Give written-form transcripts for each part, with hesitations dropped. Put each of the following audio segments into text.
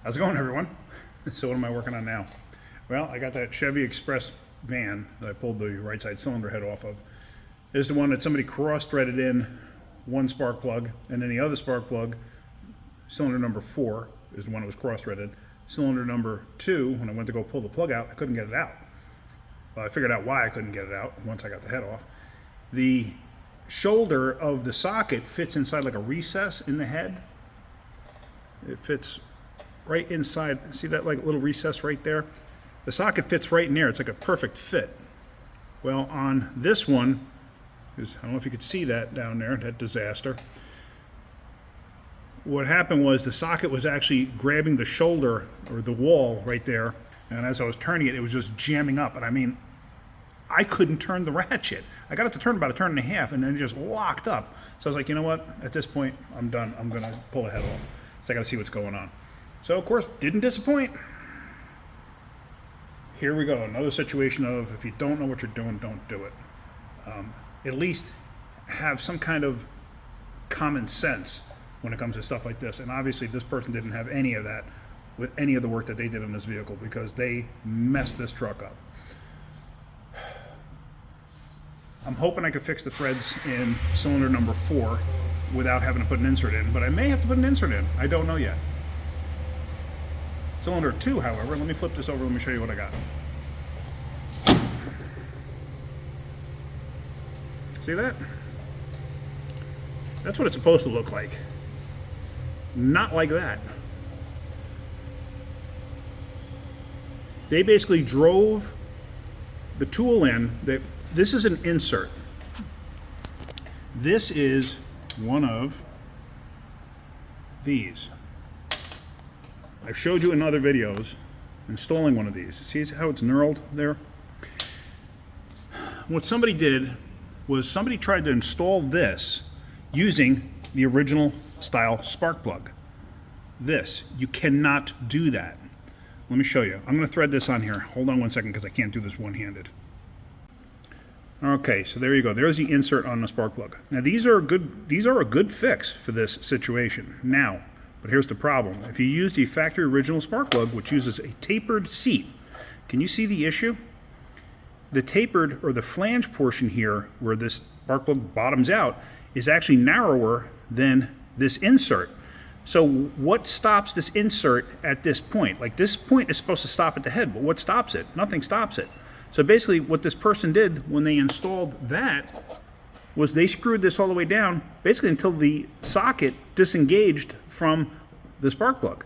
How's it going, everyone? So what am I working on now? Well, I got that Chevy Express van that I pulled the right side cylinder head off of. This is the one that somebody cross-threaded in one spark plug, and then the other spark plug, cylinder number 4, is the one that was cross-threaded. Cylinder number 2, when I went to go pull the plug out, I couldn't get it out. Well, I figured out why I couldn't get it out once I got the head off. The shoulder of the socket fits inside like a recess in the head. It fits right inside. See that like little recess right there? The socket fits right in there. It's like a perfect fit. Well, on this one, I don't know if you could see that down there, that disaster. What happened was the socket was actually grabbing the shoulder or the wall right there, and as I was turning it, it was just jamming up. And I mean, I couldn't turn the ratchet. I got it to turn about a turn and a half, and then it just locked up. So I was like, you know what? At this point, I'm done. I'm gonna pull the head off. So I gotta see what's going on. So of course, didn't disappoint. Here we go, another situation of if you don't know what you're doing, don't do it. At least have some kind of common sense when it comes to stuff like this. And obviously this person didn't have any of that with any of the work that they did on this vehicle, because they messed this truck up. I'm hoping I could fix the threads in cylinder number 4 without having to put an insert in, but I may have to put an insert in. I don't know yet. Cylinder 2, however, let me flip this over, let me show you what I got. See that? That's what it's supposed to look like. Not like that. They basically drove the tool in. This is an insert. This is one of these. I've showed you in other videos installing one of these. See how it's knurled there? What somebody did was somebody tried to install this using the original style spark plug. This, you cannot do that. Let me show you. I'm going to thread this on here. Hold on one second because I can't do this one-handed. Okay, so there you go. There's the insert on the spark plug. Now these are a good fix for this situation. Now, but here's the problem. If you use the factory original spark plug, which uses a tapered seat, can you see the issue? The tapered, or the flange portion here, where this spark plug bottoms out, is actually narrower than this insert. So what stops this insert at this point? Like, this point is supposed to stop at the head, but what stops it? Nothing stops it. So basically what this person did when they installed that was they screwed this all the way down, basically until the socket disengaged from the spark plug.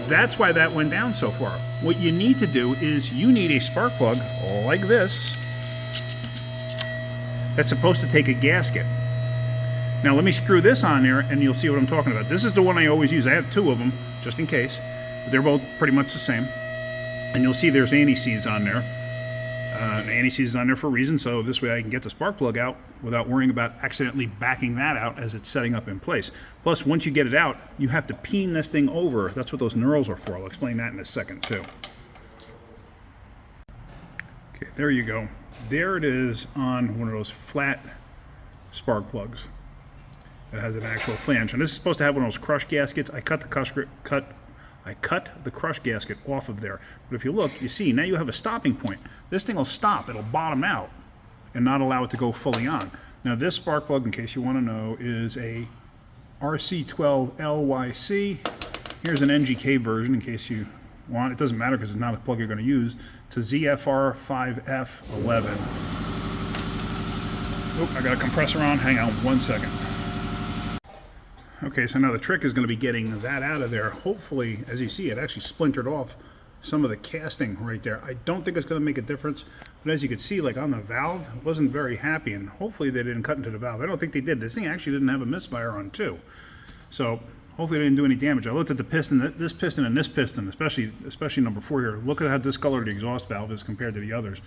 That's why that went down so far. What you need to do is you need a spark plug like this that's supposed to take a gasket. Now let me screw this on there and you'll see what I'm talking about. This is the one I always use. I have 2 of them just in case. But they're both pretty much the same. And you'll see there's anti-seize on there. The anti-seize is on there for a reason, so this way I can get the spark plug out without worrying about accidentally backing that out as it's setting up in place. Plus, once you get it out, you have to peen this thing over. That's what those knurls are for. I'll explain that in a second, too. Okay, there you go. There it is on one of those flat spark plugs. It has an actual flange. And this is supposed to have one of those crush gaskets. I cut the crush gasket off of there. But if you look, you see, now you have a stopping point. This thing will stop. It'll bottom out and not allow it to go fully on. Now this spark plug, in case you want to know, is a RC12LYC. Here's an NGK version in case you want. It doesn't matter because it's not a plug you're going to use. It's a ZFR5F11. Oh, I got a compressor on. Hang on one second. Okay, so now the trick is going to be getting that out of there. Hopefully, as you see, it actually splintered off some of the casting right there. I don't think it's going to make a difference, but as you can see, like on the valve, it wasn't very happy, and hopefully they didn't cut into the valve. I don't think they did. This thing actually didn't have a misfire on too. So hopefully they didn't do any damage. I looked at the piston, this piston and this piston, especially number 4 here. Look at how discolored the exhaust valve is compared to the others.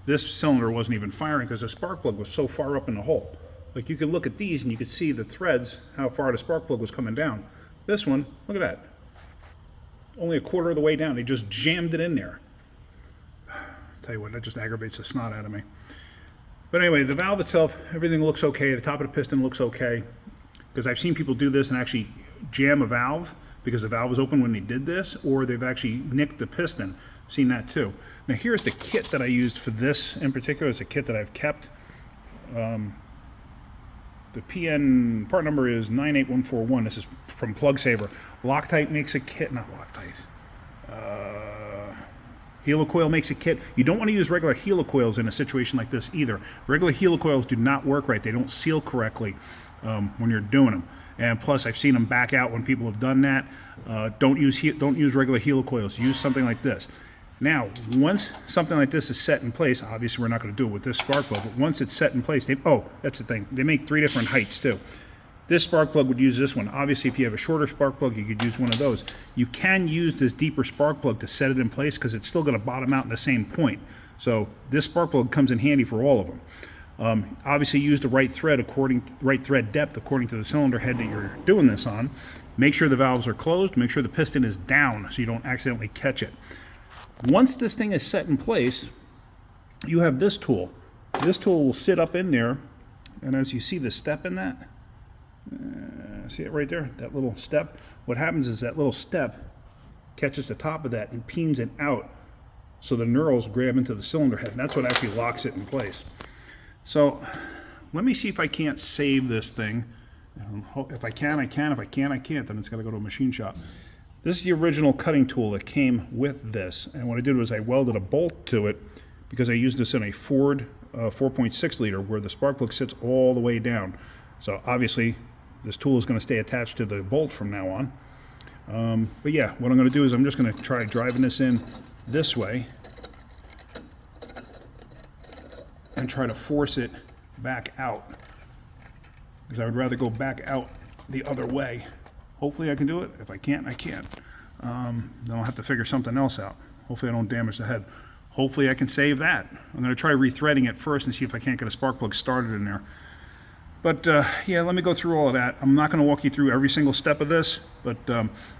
This cylinder wasn't even firing because the spark plug was so far up in the hole. Like, you could look at these and you could see the threads, how far the spark plug was coming down. This one, look at that. Only a quarter of the way down. They just jammed it in there. Tell you what, that just aggravates the snot out of me. But anyway, the valve itself, everything looks okay. The top of the piston looks okay. Because I've seen people do this and actually jam a valve because the valve was open when they did this, or they've actually nicked the piston. I've seen that too. Now here's the kit that I used for this in particular. It's a kit that I've kept. The PN part number is 98141. This is from PlugSaver. Loctite makes a kit, not Loctite. Helicoil makes a kit. You don't want to use regular helicoils in a situation like this either. Regular helicoils do not work right. They don't seal correctly when you're doing them. And plus, I've seen them back out when people have done that. Don't use regular helicoils. Use something like this. Now, once something like this is set in place, obviously we're not going to do it with this spark plug, but once it's set in place, that's the thing. They make 3 different heights too. This spark plug would use this one. Obviously, if you have a shorter spark plug, you could use one of those. You can use this deeper spark plug to set it in place because it's still going to bottom out in the same point. So this spark plug comes in handy for all of them. Obviously, use the right thread depth according to the cylinder head that you're doing this on. Make sure the valves are closed. Make sure the piston is down so you don't accidentally catch it. Once this thing is set in place, you have this tool. This tool will sit up in there, and as you see the step in that, see it right there, that little step? What happens is that little step catches the top of that and peens it out so the knurls grab into the cylinder head, and that's what actually locks it in place. So let me see if I can't save this thing. If I can, I can. If I can't, I can't. Then it's got to go to a machine shop. This is the original cutting tool that came with this, and what I did was I welded a bolt to it because I used this in a Ford 4.6 liter where the spark plug sits all the way down. So obviously this tool is going to stay attached to the bolt from now on. But yeah, what I'm going to do is I'm just going to try driving this in this way and try to force it back out, because I would rather go back out the other way. Hopefully I can do it. If I can't, I can't. Then I'll have to figure something else out. Hopefully I don't damage the head. Hopefully I can save that. I'm going to try rethreading it first and see if I can't get a spark plug started in there. But yeah, let me go through all of that. I'm not going to walk you through every single step of this, but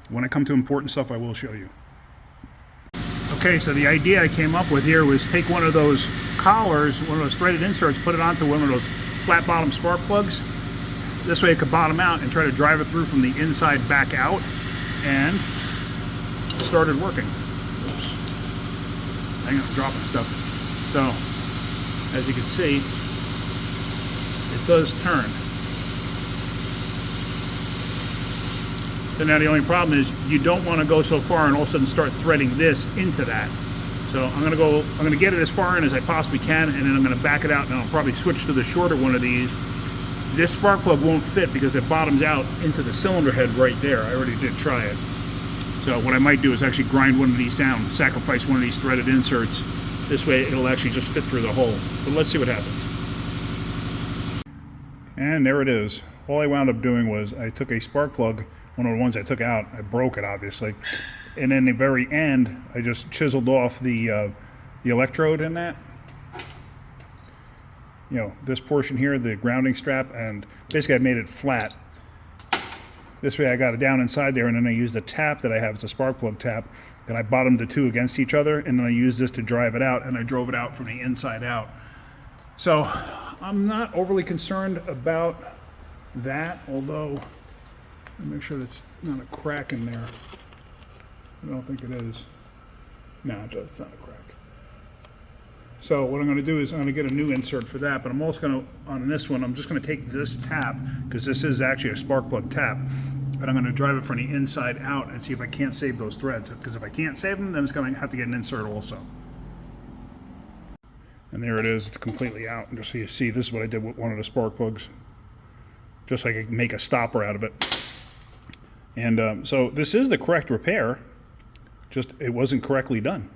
when I come to important stuff, I will show you. Okay, so the idea I came up with here was take one of those collars, one of those threaded inserts, put it onto one of those flat bottom spark plugs. This way it could bottom out and try to drive it through from the inside back out, and it started working. Oops. Hang on, dropping stuff. So, as you can see, it does turn. So now the only problem is you don't want to go so far and all of a sudden start threading this into that. So I'm going to get it as far in as I possibly can, and then I'm going to back it out, and I'll probably switch to the shorter one of these. This spark plug won't fit because it bottoms out into the cylinder head right there. I already did try it. So what I might do is actually grind one of these down, sacrifice one of these threaded inserts. This way it'll actually just fit through the hole. But let's see what happens. And there it is. All I wound up doing was I took a spark plug, one of the ones I took out, I broke it obviously, and then the very end I just chiseled off the electrode in that. You know, this portion here, the grounding strap, and basically I made it flat. This way I got it down inside there, and then I used the tap that I have, it's a spark plug tap, and I bottomed the two against each other, and then I used this to drive it out, and I drove it out from the inside out. So I'm not overly concerned about that, although let me make sure that's not a crack in there. I don't think it is. No, it's not a crack. So what I'm going to do is I'm going to get a new insert for that, but I'm also going to, on this one, I'm just going to take this tap, because this is actually a spark plug tap, and I'm going to drive it from the inside out and see if I can't save those threads, because if I can't save them, then it's going to have to get an insert also. And there it is, it's completely out. And just so you see, this is what I did with one of the spark plugs, just so I could make a stopper out of it. And so this is the correct repair, just it wasn't correctly done.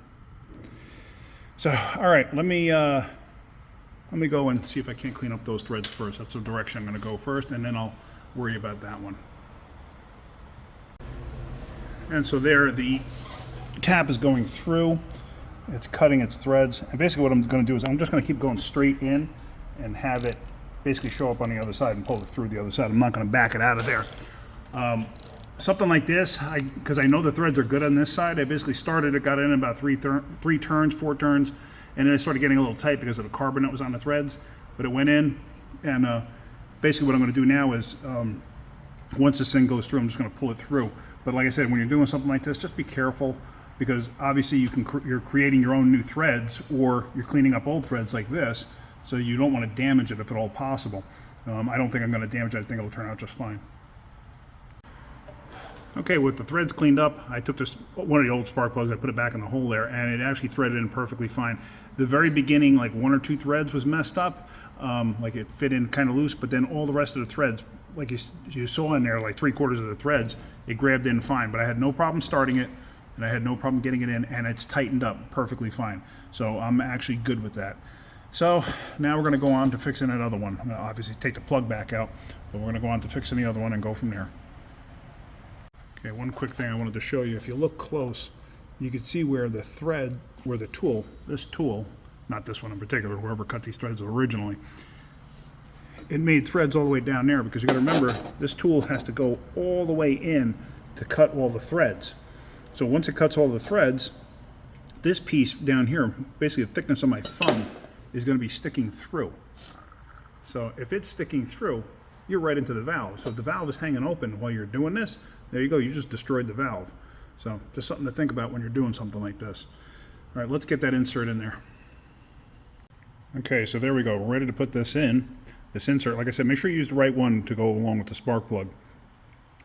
So, all right, let me go and see if I can't clean up those threads first. That's the direction I'm going to go first, and then I'll worry about that one. And so there, the tap is going through. It's cutting its threads. And basically what I'm going to do is I'm just going to keep going straight in and have it basically show up on the other side and pull it through the other side. I'm not going to back it out of there. something like this, because I know the threads are good on this side, I basically started it, got in about three turns, 4 turns, and then it started getting a little tight because of the carbon that was on the threads, but it went in, and basically what I'm going to do now is, once this thing goes through, I'm just going to pull it through. But like I said, when you're doing something like this, just be careful, because obviously you're creating your own new threads, or you're cleaning up old threads like this, so you don't want to damage it if at all possible. I don't think I'm going to damage it. I think it'll turn out just fine. Okay, with the threads cleaned up, I took one of the old spark plugs, I put it back in the hole there, and it actually threaded in perfectly fine. The very beginning, like 1 or 2 threads was messed up, like it fit in kind of loose, but then all the rest of the threads, like you saw in there, like 3/4 of the threads, it grabbed in fine. But I had no problem starting it, and I had no problem getting it in, and it's tightened up perfectly fine. So I'm actually good with that. So now we're going to go on to fixing that other one. I'm going to obviously take the plug back out, but we're going to go on to fixing the other one and go from there. Okay, one quick thing I wanted to show you. If you look close, you can see where the thread, where the tool, this tool, not this one in particular, whoever cut these threads originally, it made threads all the way down there, because you got to remember, this tool has to go all the way in to cut all the threads. So once it cuts all the threads, this piece down here, basically the thickness of my thumb, is going to be sticking through. So if it's sticking through, you're right into the valve. So if the valve is hanging open while you're doing this, there you go, you just destroyed the valve. So just something to think about when you're doing something like this. All right, let's get that insert in there. Okay, so there we go, we're ready to put this in. This insert, like I said, make sure you use the right one to go along with the spark plug.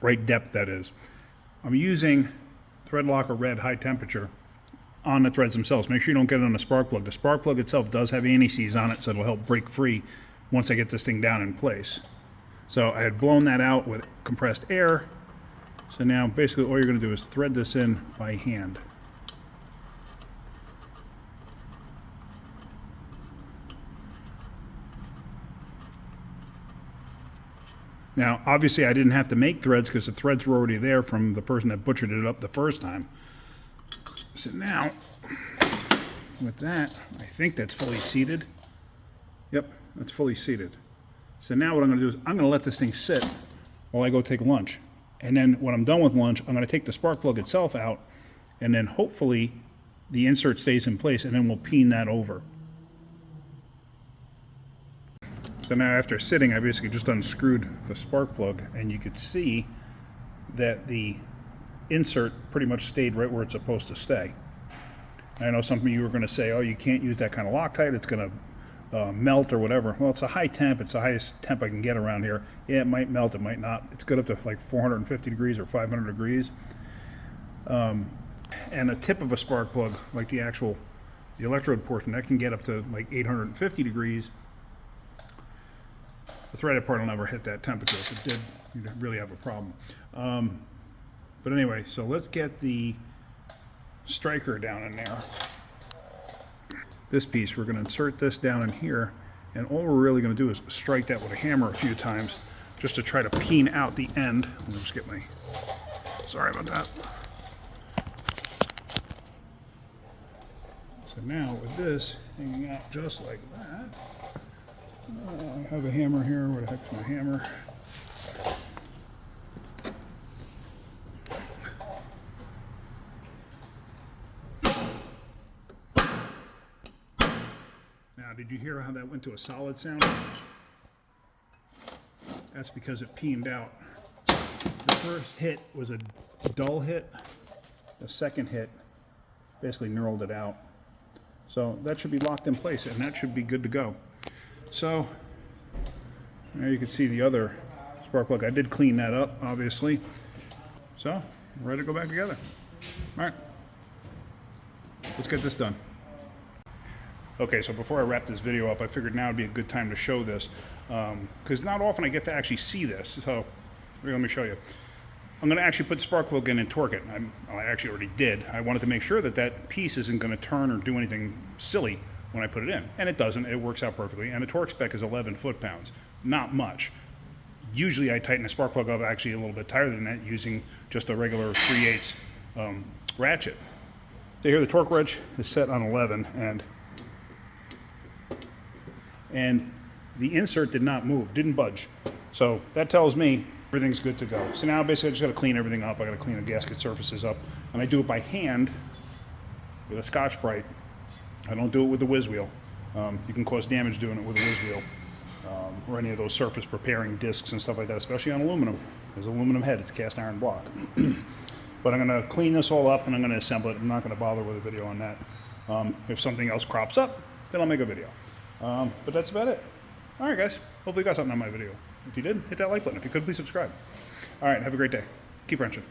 Right depth, that is. I'm using thread locker red high temperature on the threads themselves. Make sure you don't get it on the spark plug. The spark plug itself does have anti-seize on it, so it'll help break free once I get this thing down in place. So I had blown that out with compressed air. So now basically all you're going to do is thread this in by hand. Now obviously I didn't have to make threads because the threads were already there from the person that butchered it up the first time. So now with that, I think that's fully seated. Yep, that's fully seated. So now what I'm going to do is I'm going to let this thing sit while I go take lunch. And then when I'm done with lunch, I'm going to take the spark plug itself out, and then hopefully the insert stays in place, and then we'll peen that over. So now after sitting, I basically just unscrewed the spark plug, and you could see that the insert pretty much stayed right where it's supposed to stay. I know some of you were going to say, oh, you can't use that kind of Loctite, it's going to melt or whatever. Well, it's a high temp, it's the highest temp I can get around here. Yeah, it might melt, it might not. It's good up to like 450 degrees or 500 degrees. And a tip of a spark plug, like the electrode portion, that can get up to like 850 degrees. The threaded part will never hit that temperature. If it did, you'd really have a problem. But anyway, so let's get the striker down in there. This piece, we're going to insert this down in here, and all we're really going to do is strike that with a hammer a few times just to try to peen out the end. Let me just get my, sorry about that. So now with this hanging out just like that, I have a hammer here. Where the heck's my hammer? Now, did you hear how that went to a solid sound? That's because it peened out. The first hit was a dull hit. The second hit basically knurled it out. So that should be locked in place, and that should be good to go. So there you can see the other spark plug. I did clean that up, obviously. So we're ready to go back together. All right, let's get this done. Okay, so before I wrap this video up, I figured now would be a good time to show this, because not often I get to actually see this. So let me show you. I'm going to actually put the spark plug in and torque it. I actually already did. I wanted to make sure that that piece isn't going to turn or do anything silly when I put it in. And it doesn't. It works out perfectly. And the torque spec is 11 foot-pounds. Not much. Usually I tighten the spark plug up actually a little bit tighter than that using just a regular 3/8 ratchet. So here the torque wrench is set on 11, and the insert did not move, didn't budge. So that tells me Everything's good to go. So now basically I just got to clean everything up. I got to clean the gasket surfaces up, and I do it by hand with a Scotch-Brite. I don't do it with the whiz wheel. You can cause damage doing it with a whiz wheel, or any of those surface preparing discs and stuff like that, especially on aluminum. There's aluminum head, it's cast iron block. But I'm going to clean this all up and I'm going to assemble it. I'm not going to bother with a video on that. If something else crops up, then I'll make a video. But that's about it. All right, guys. Hopefully you got something on my video. If you did, hit that like button. If you could, please subscribe. All right, have a great day. Keep wrenching.